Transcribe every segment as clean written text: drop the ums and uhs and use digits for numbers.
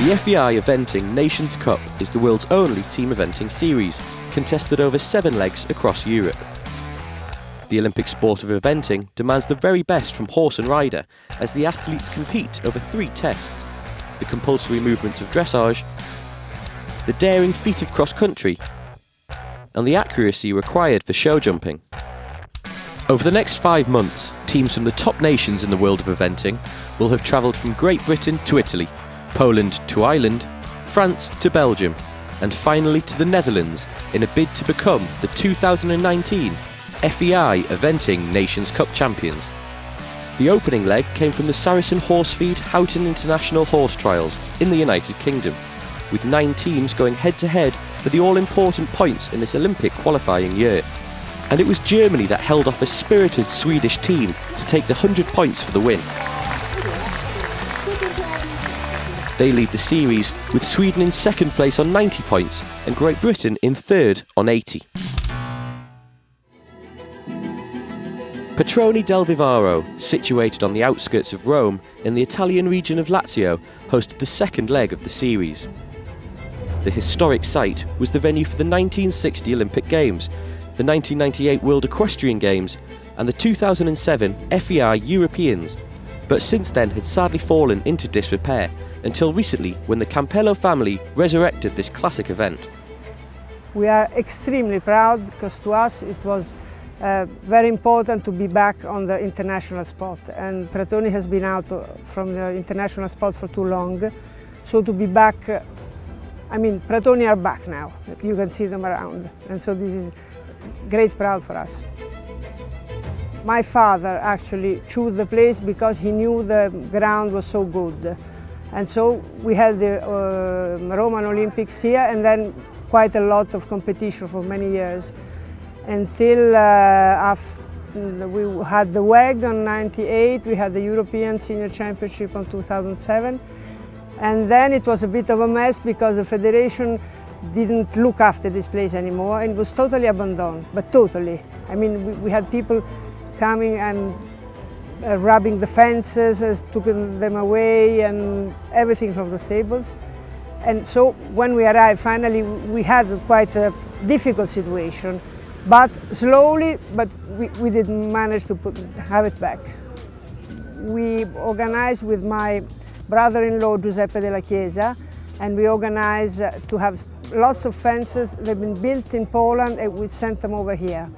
The FEI Eventing Nations Cup is the world's only team eventing series, contested over 7 legs across Europe. The Olympic sport of eventing demands the very best from horse and rider, as the athletes compete over 3 tests: the compulsory movements of dressage, the daring feat of cross-country, and the accuracy required for show jumping. Over the next 5 months, teams from the top nations in the world of eventing will have travelled from Great Britain to Italy, Poland to Ireland, France to Belgium, and finally to the Netherlands in a bid to become the 2019 FEI Eventing Nations Cup champions. The opening leg came from the Saracen Horsefeed Houghton International Horse Trials in the United Kingdom, with 9 teams going head-to-head for the all-important points in this Olympic qualifying year. And it was Germany that held off a spirited Swedish team to take the 100 points for the win. They lead the series, with Sweden in second place on 90 points and Great Britain in third on 80. Pratoni del Vivaro, situated on the outskirts of Rome in the Italian region of Lazio, hosted the second leg of the series. The historic site was the venue for the 1960 Olympic Games, the 1998 World Equestrian Games, and the 2007 FEI Europeans, but since then had sadly fallen into disrepair, until recently when the Campello family resurrected this classic event. We are extremely proud because to us it was very important to be back on the international spot, and Pratoni has been out from the international spot for too long, so to be back, Pratoni are back now, you can see them around, and so this is great proud for us. My father actually chose the place because he knew the ground was so good, and so we had the Roman Olympics here and then quite a lot of competition for many years, until we had the WEG on '98, we had the European Senior Championship on 2007, and then it was a bit of a mess because the federation didn't look after this place anymore, and it was totally abandoned, but totally. We had people coming and rubbing the fences, took them away and everything from the stables. And so when we arrived, finally, we had quite a difficult situation, but slowly, we did manage to have it back. We organized with my brother-in-law Giuseppe della Chiesa, and we organized to have lots of fences. They've been built in Poland and we sent them over here.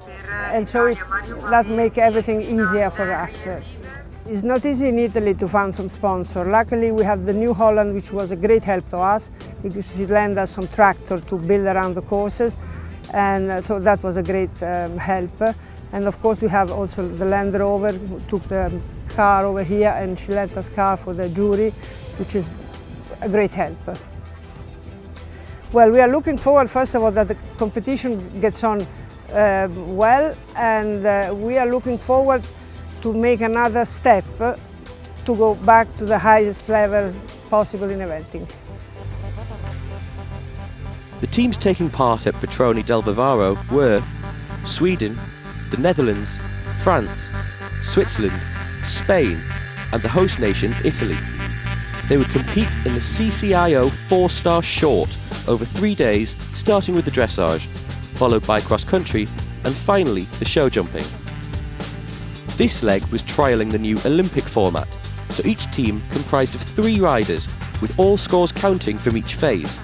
And so that makes everything easier for us. It's not easy in Italy to find some sponsor. Luckily we have the New Holland, which was a great help to us because she lent us some tractor to build around the courses, and so that was a great help. And of course we have also the Land Rover who took the car over here, and she lent us car for the jury, which is a great help. Well, we are looking forward, first of all, that the competition gets on well, and we are looking forward to make another step to go back to the highest level possible in eventing. The teams taking part at Pratoni del Vivaro were Sweden, the Netherlands, France, Switzerland, Spain, and the host nation, Italy. They would compete in the CCIO 4-star short over 3 days, starting with the dressage, followed by cross-country, and finally the show jumping. This leg was trialling the new Olympic format, so each team comprised of 3 riders, with all scores counting from each phase.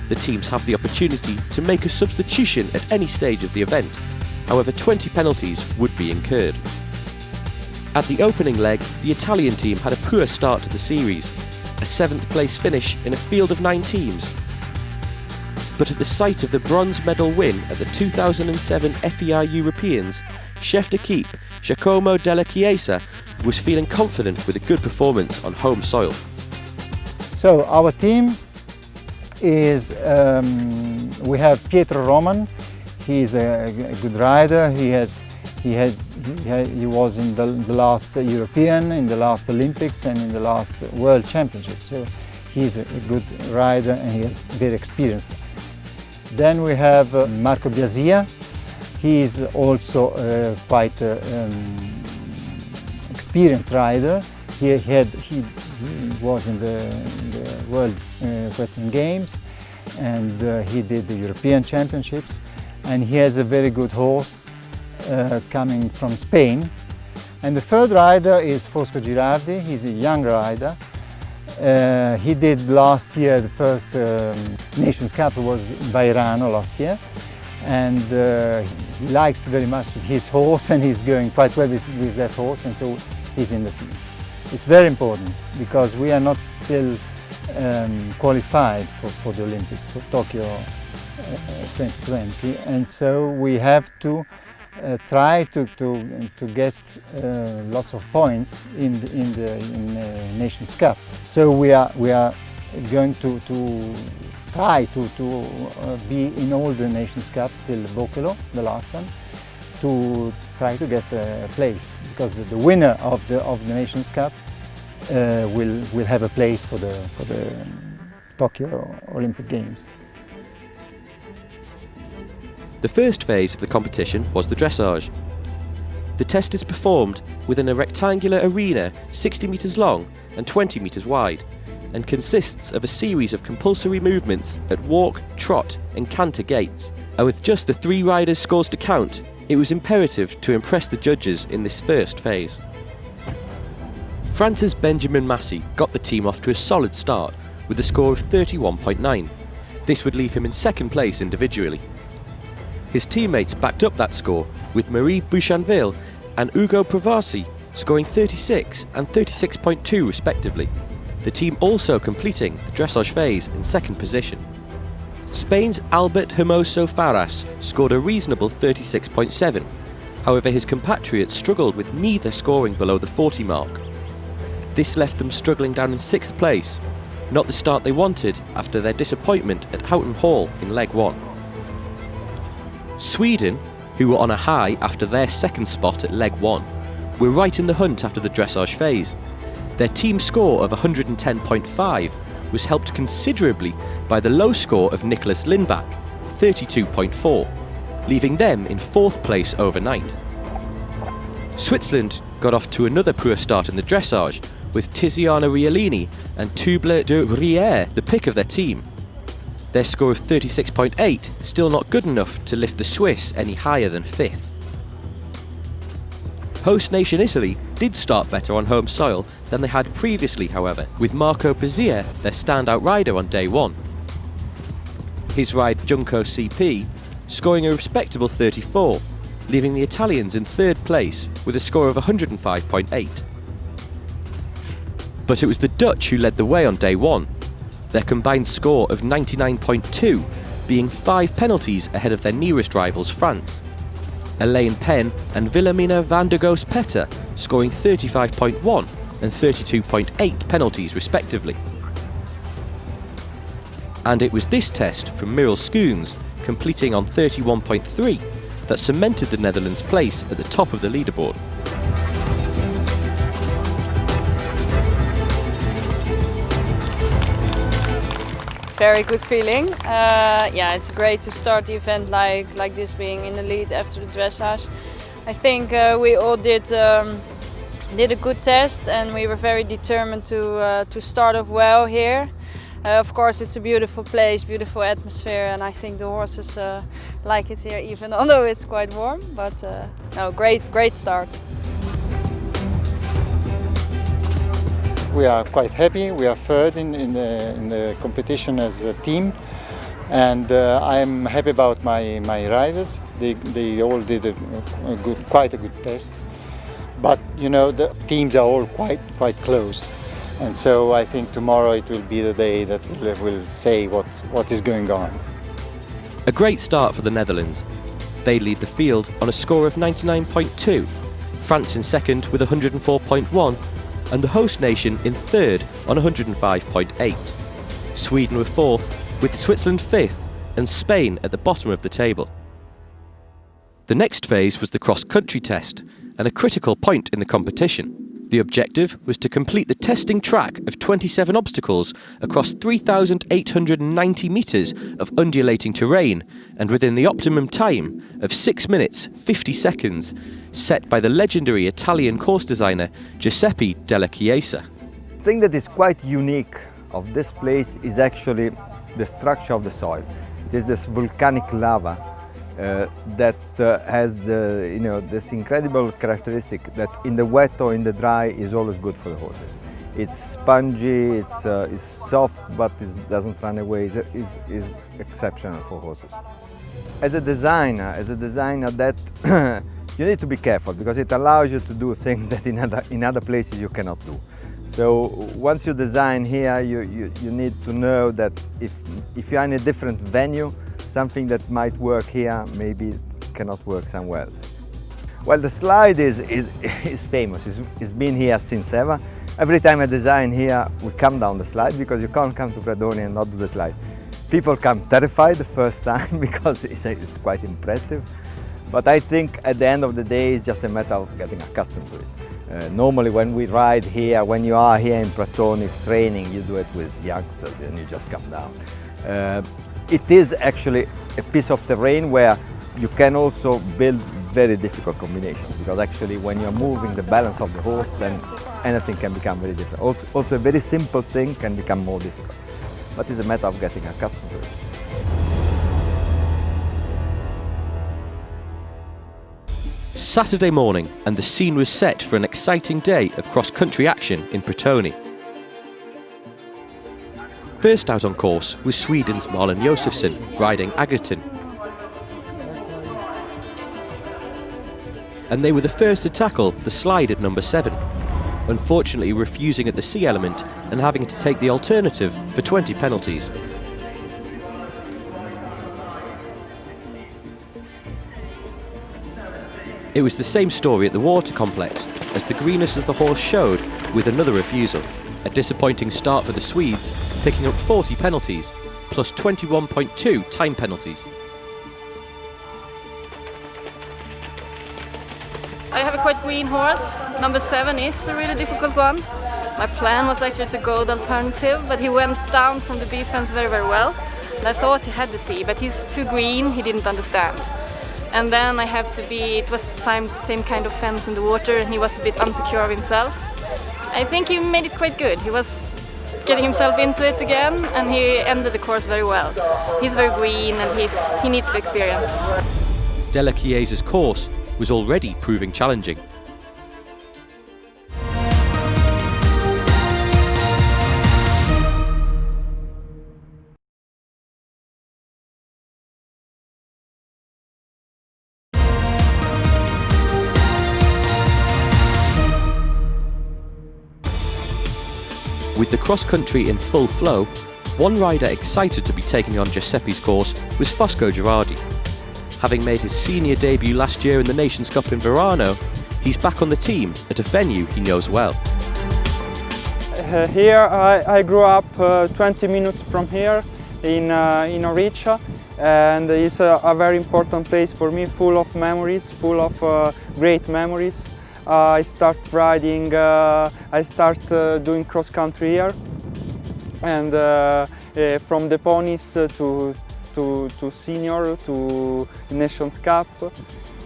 The teams have the opportunity to make a substitution at any stage of the event, however 20 penalties would be incurred. At the opening leg, the Italian team had a poor start to the series, a 7th place finish in a field of 9 teams. But at the sight of the bronze medal win at the 2007 FEI Europeans, chef d'équipe Giacomo della Chiesa was feeling confident with a good performance on home soil. So our team is, we have Pietro Roman. He's a good rider. He was in the last European, in the last Olympics, and in the last World Championship. So he's a good rider and he is very experienced. Then we have Marco Biasia. He is also quite experienced rider. He was in the World Equestrian Games, and he did the European Championships, and he has a very good horse coming from Spain. And the third rider is Fosco Girardi. He's a young rider. He did last year, the first Nations Cup was in Vairano last year, and he likes very much his horse, and he's going quite well with that horse, and so he's in the team. It's very important because we are not still qualified for the Olympics, for Tokyo 2020, and so we have to try to get lots of points in the Nations Cup. So we are going to try to be in all the Nations Cup till Bochelo, the last one, to try to get a place, because the winner of the Nations Cup will have a place for the Tokyo Olympic Games. The first phase of the competition was the dressage. The test is performed within a rectangular arena 60 metres long and 20 metres wide, and consists of a series of compulsory movements at walk, trot and canter gaits. And with just the 3 riders' scores to count, it was imperative to impress the judges in this first phase. France's Benjamin Massey got the team off to a solid start with a score of 31.9. This would leave him in second place individually. His teammates backed up that score, with Marie Bouchanville and Ugo Provasi scoring 36 and 36.2 respectively, the team also completing the dressage phase in second position. Spain's Albert Hermoso Farras scored a reasonable 36.7, however his compatriots struggled with neither scoring below the 40 mark. This left them struggling down in 6th place, not the start they wanted after their disappointment at Houghton Hall in leg 1. Sweden, who were on a high after their second spot at leg 1, were right in the hunt after the dressage phase. Their team score of 110.5 was helped considerably by the low score of Nicholas Lindbach, 32.4, leaving them in 4th place overnight. Switzerland got off to another poor start in the dressage, with Tiziana Rialini and Tuble de Rière the pick of their team. Their score of 36.8 still not good enough to lift the Swiss any higher than 5th. Host nation Italy did start better on home soil than they had previously, however, with Marco Pezia their standout rider on day 1. His ride Junco CP scoring a respectable 34, leaving the Italians in 3rd place with a score of 105.8. But it was the Dutch who led the way on day 1, their combined score of 99.2 being 5 penalties ahead of their nearest rivals France. Elaine Penn and Wilhelmina van der Goes Petter scoring 35.1 and 32.8 penalties respectively. And it was this test from Mirel Schoons, completing on 31.3, that cemented the Netherlands' place at the top of the leaderboard. Very good feeling. Yeah, it's great to start the event like this, being in the lead after the dressage. I think we all did a good test, and we were very determined to start off well here. Of course, it's a beautiful place, beautiful atmosphere, and I think the horses like it here, even although it's quite warm. But no, great start. We are quite happy. We are 3rd in the competition as a team, and I'm happy about my riders. They all did quite a good test. But you know, the teams are all quite close, and so I think tomorrow it will be the day that will say what is going on. A great start for the Netherlands. They lead the field on a score of 99.2, France in 2nd with 104.1, and the host nation in 3rd on 105.8. Sweden were 4th, with Switzerland 5th and Spain at the bottom of the table. The next phase was the cross-country test, and a critical point in the competition. The objective was to complete the testing track of 27 obstacles across 3,890 metres of undulating terrain and within the optimum time of 6 minutes 50 seconds, set by the legendary Italian course designer Giuseppe Della Chiesa. The thing that is quite unique of this place is actually the structure of the soil. It is this volcanic lava that has this incredible characteristic that in the wet or in the dry is always good for the horses. It's spongy, it's soft, but it doesn't run away. It's exceptional for horses. As a designer that you need to be careful because it allows you to do things that in other places you cannot do. So once you design here, you need to know that if you are in a different venue, something that might work here maybe cannot work somewhere else. Well, the slide is famous. It's been here since ever. Every time I design here, we come down the slide because you can't come to Pratoni and not do the slide. People come terrified the first time because it's quite impressive. But I think at the end of the day, it's just a matter of getting accustomed to it. Normally when we ride here, when you are here in Pratoni training, you do it with youngsters and you just come down. It is actually a piece of terrain where you can also build very difficult combinations because actually when you're moving the balance of the horse, then anything can become very difficult. Also a very simple thing can become more difficult, but it's a matter of getting accustomed to it. Saturday morning, and the scene was set for an exciting day of cross-country action in Pratoni. First out on course was Sweden's Malin Josefsson riding Agaton. And they were the first to tackle the slide at number 7, unfortunately refusing at the C element and having to take the alternative for 20 penalties. It was the same story at the water complex, as the greenness of the horse showed with another refusal. A disappointing start for the Swedes, picking up 40 penalties, plus 21.2 time penalties. I have a quite green horse. Number 7 is a really difficult one. My plan was actually to go the alternative, but he went down from the B fence very, very well. And I thought he had the C, but he's too green, he didn't understand. And then I have to be, it was the same kind of fence in the water, and he was a bit unsecure of himself. I think he made it quite good. He was getting himself into it again, and he ended the course very well. He's very green, and he needs the experience. Della Chiesa's course was already proving challenging. With the cross-country in full flow, one rider excited to be taking on Giuseppe's course was Fosco Girardi. Having made his senior debut last year in the Nations Cup in Verano, he's back on the team at a venue he knows well. Here I grew up 20 minutes from here in Orica, and it's a very important place for me, full of memories, full of great memories. I start riding, I start doing cross country here, and from the ponies to senior to Nations Cup.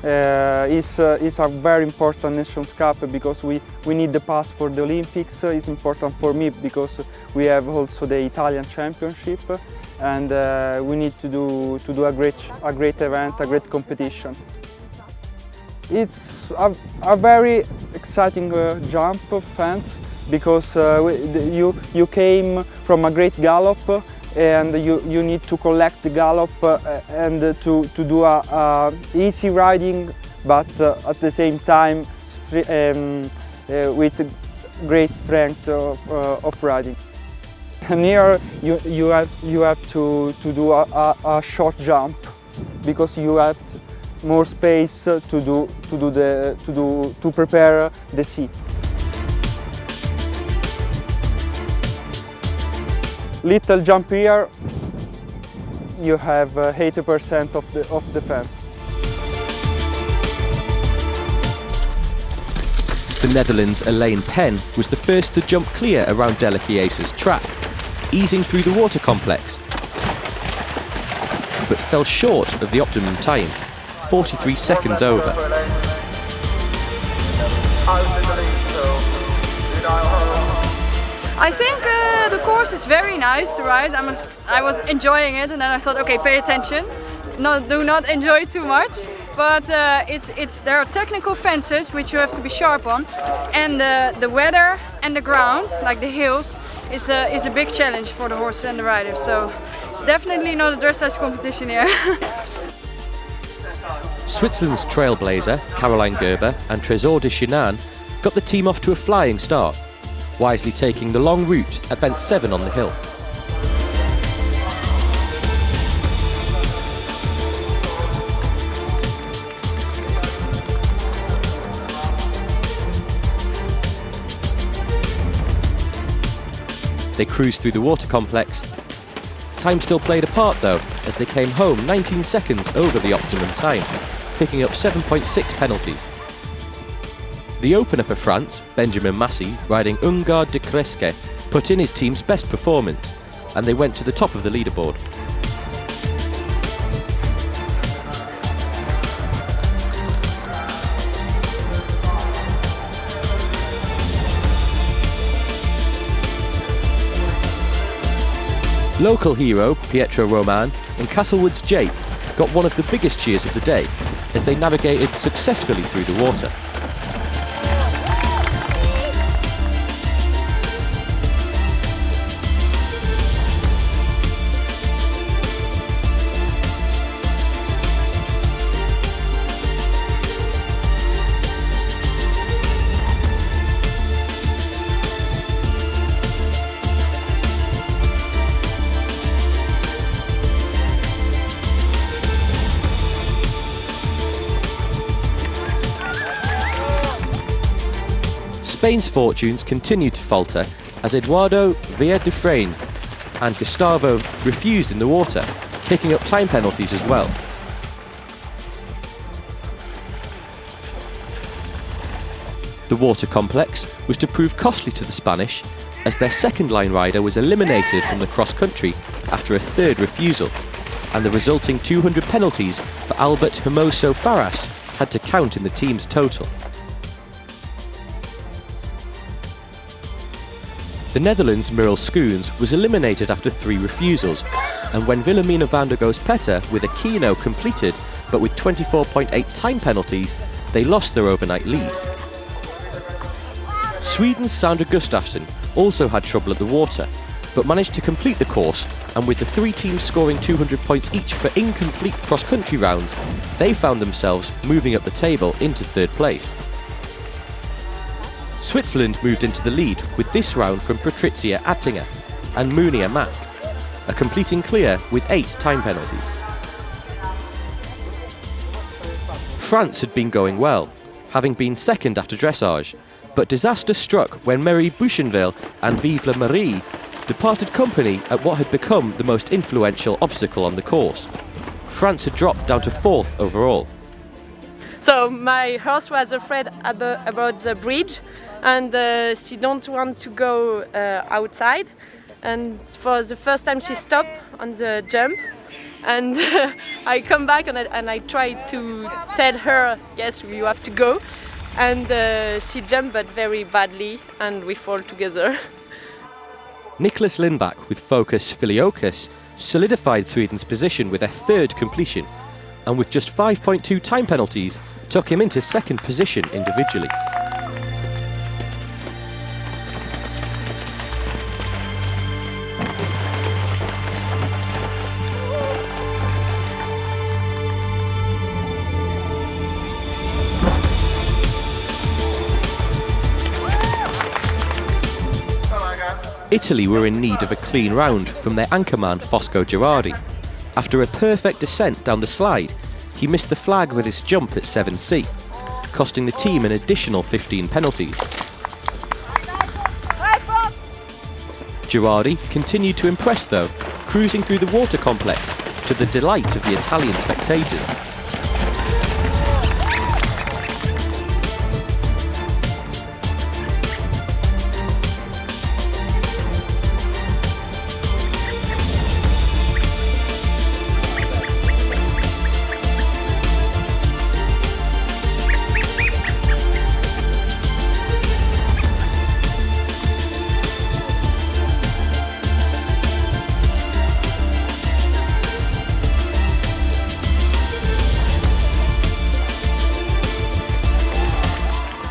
It's a very important Nations Cup because we need the pass for the Olympics. It's important for me because we have also the Italian Championship, and we need to do a great event, a great competition. It's a very exciting jump fence because you came from a great gallop, and you need to collect the gallop and to do a easy riding, but at the same time with great strength of riding. And here you have to do a short jump because you have more space to prepare the seat. Little jump here, you have 80% of the fence. The Netherlands' Elaine Penn was the first to jump clear around Delechiace's track, easing through the water complex, but fell short of the optimum time, 43 seconds over. I think the course is very nice to ride. I was enjoying it, and then I thought, okay, pay attention, do not enjoy too much. But there are technical fences which you have to be sharp on, and the weather and the ground, like the hills, is a big challenge for the horses and the riders. So it's definitely not a dressage competition here. Switzerland's trailblazer, Caroline Gerber and Trésor de Chinan, got the team off to a flying start, wisely taking the long route at Vent 7 on the hill. They cruised through the water complex. Time still played a part though, as they came home 19 seconds over the optimum time, picking up 7.6 penalties. The opener for France, Benjamin Massey, riding Ungard de Cresque, put in his team's best performance, and they went to the top of the leaderboard. Local hero Pietro Roman and Castlewood's Jake got one of the biggest cheers of the day as they navigated successfully through the water. Spain's fortunes continued to falter as Eduardo Villadefrain and Gustavo refused in the water, picking up time penalties as well. The water complex was to prove costly to the Spanish, as their second line rider was eliminated from the cross-country after a third refusal, and the resulting 200 penalties for Albert Hermoso Farras had to count in the team's total. The Netherlands' Mirel Schoons was eliminated after 3 refusals, and when Wilhelmina van der Goes-Petter with a Kino completed, but with 24.8 time penalties, they lost their overnight lead. Sweden's Sandra Gustafsson also had trouble at the water, but managed to complete the course, and with the 3 teams scoring 200 points each for incomplete cross-country rounds, they found themselves moving up the table into 3rd place. Switzerland moved into the lead with this round from Patricia Attinger and Munia Mack, a completing clear with 8 time penalties. France had been going well, having been second after dressage, but disaster struck when Marie Bouchenville and Vive la Marie departed company at what had become the most influential obstacle on the course. France had dropped down to 4th overall. So my horse was afraid about the bridge, and she don't want to go outside. And for the first time she stopped on the jump, and I come back and I try to tell her, yes, you have to go. And she jumped, but very badly, and we fall together. Nicholas Lindbach with Focus Filiokus solidified Sweden's position with a 3rd completion, and with just 5.2 time penalties, took him into 2nd position individually. Italy were in need of a clean round from their anchorman Fosco Girardi. After a perfect descent down the slide, he missed the flag with his jump at 7C, costing the team an additional 15 penalties. Girardi continued to impress though, cruising through the water complex to the delight of the Italian spectators.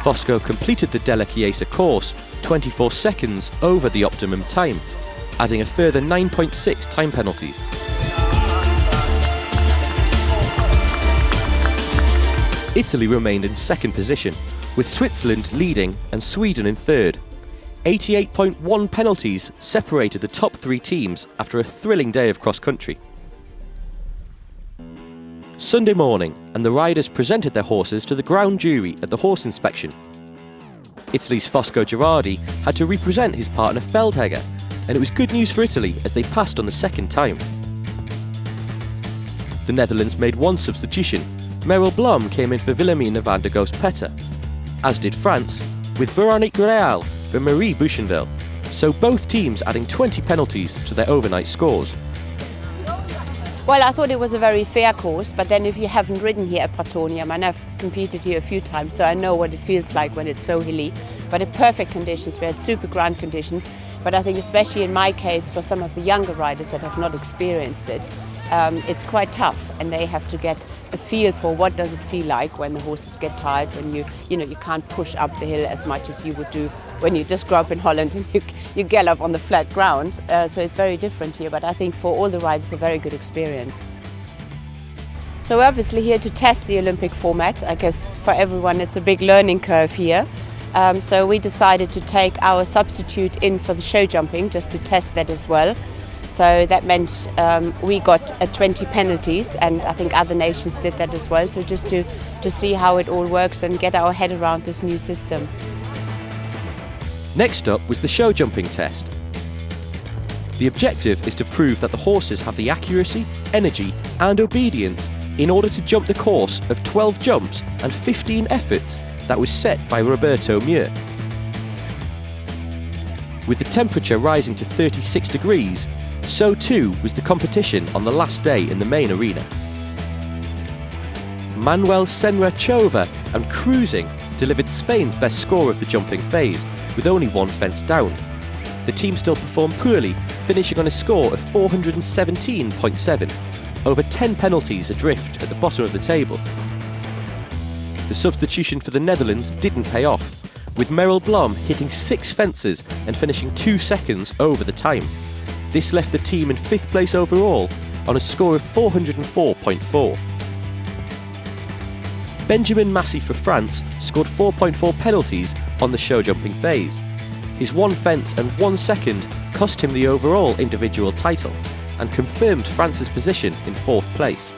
Fosco completed the Della Chiesa course 24 seconds over the optimum time, adding a further 9.6 time penalties. Italy remained in second position, with Switzerland leading and Sweden in third. 88.1 penalties separated the top three teams after a thrilling day of cross-country. Sunday morning, and the riders presented their horses to the ground jury at the horse inspection. Italy's Fosco Gerardi had to represent his partner Feldhegger, and it was good news for Italy as they passed on the second time. The Netherlands made one substitution. Merrill Blom came in for Wilhelmina van der Goos-Petter, as did France, with Veronique Real for Marie Bouchenville, so both teams adding 20 penalties to their overnight scores. Well, I thought it was a very fair course, but then if you haven't ridden here at Pratonium, and I've competed here a few times, so I know what it feels like when it's so hilly. But in perfect conditions, we had super grand conditions. But I think especially in my case, for some of the younger riders that have not experienced it, it's quite tough, and they have to get a feel for what does it feel like when the horses get tired, when you can't push up the hill as much as you would do when you just grow up in Holland and you gallop on the flat ground. So it's very different here, but I think for all the riders, a very good experience. So we're obviously here to test the Olympic format. I guess for everyone it's a big learning curve here. So we decided to take our substitute in for the show jumping, just to test that as well. So that meant we got 20 penalties, and I think other nations did that as well. So just to see how it all works and get our head around this new system. Next up was the show jumping test. The objective is to prove that the horses have the accuracy, energy and obedience in order to jump the course of 12 jumps and 15 efforts that was set by Roberto Muir. With the temperature rising to 36 degrees, so too was the competition on the last day in the main arena. Manuel Senra Chova and Cruising delivered Spain's best score of the jumping phase, with only one fence down. The team still performed poorly, finishing on a score of 417.7, over 10 penalties adrift at the bottom of the table. The substitution for the Netherlands didn't pay off, with Merrill Blom hitting 6 fences and finishing 2 seconds over the time. This left the team in 5th place overall on a score of 404.4. Benjamin Massey for France scored 4.4 penalties on the show jumping phase. His 1 fence and 1 second cost him the overall individual title and confirmed France's position in 4th place.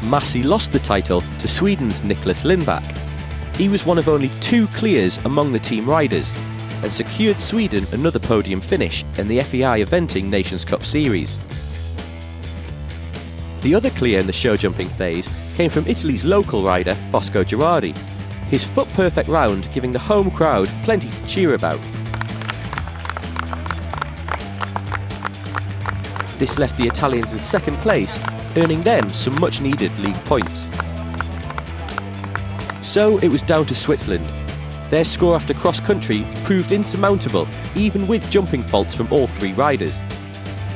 Massey lost the title to Sweden's Niklas Lindback. He was one of only 2 clears among the team riders and secured Sweden another podium finish in the FEI Eventing Nations Cup Series. The other clear in the show jumping phase came from Italy's local rider Fosco Gerardi, his foot-perfect round giving the home crowd plenty to cheer about. This left the Italians in 2nd place, earning them some much-needed league points. So it was down to Switzerland. Their score after cross-country proved insurmountable, even with jumping faults from all 3 riders.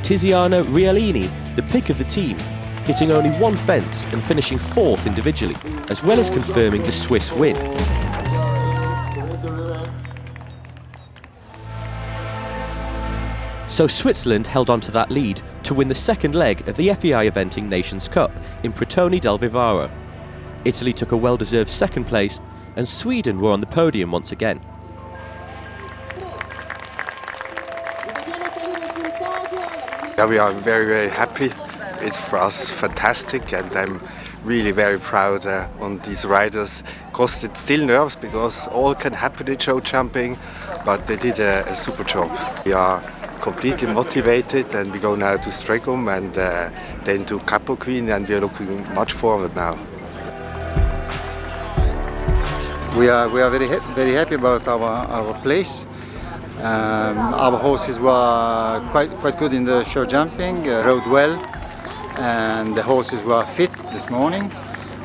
Tiziana Rialini, the pick of the team, hitting only 1 fence and finishing 4th individually, as well as confirming the Swiss win. So Switzerland held on to that lead to win the 2nd leg of the FEI Eventing Nations Cup in Pratoni del Vivaro. Italy took a well-deserved 2nd place, and Sweden were on the podium once again. Yeah, we are very, very happy. It's for us fantastic, and I'm really very proud on these riders. Of course, it's still nerves because all can happen in show jumping, but they did a super job. We are completely motivated, and we go now to Stregum and then to Capo Queen, and we are looking much forward now. We are very happy about our place. Our horses were quite good in the show jumping, rode well, and the horses were fit this morning,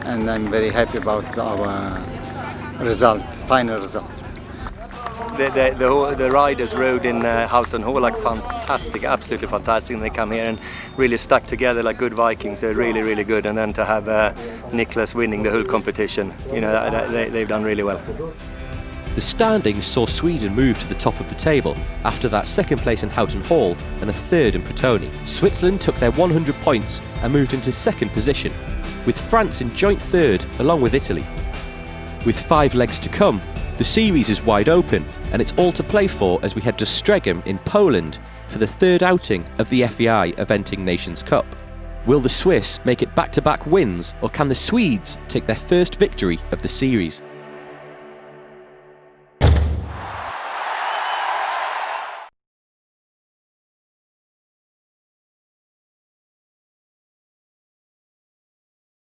and I'm very happy about our result, final result. the riders rode in Houghton Hall like fantastic, absolutely fantastic, and they come here and really stuck together like good Vikings. They're really, really good. And then to have Niklas winning the whole competition, you know, they've done really well. The standings saw Sweden move to the top of the table after that second place in Houghton Hall and a third in Pratoni. Switzerland took their 100 points and moved into second position, with France in joint third along with Italy. With 5 legs to come, the series is wide open and it's all to play for as we head to Strzegem in Poland for the third outing of the FEI Eventing Nations Cup. Will the Swiss make it back-to-back wins, or can the Swedes take their first victory of the series?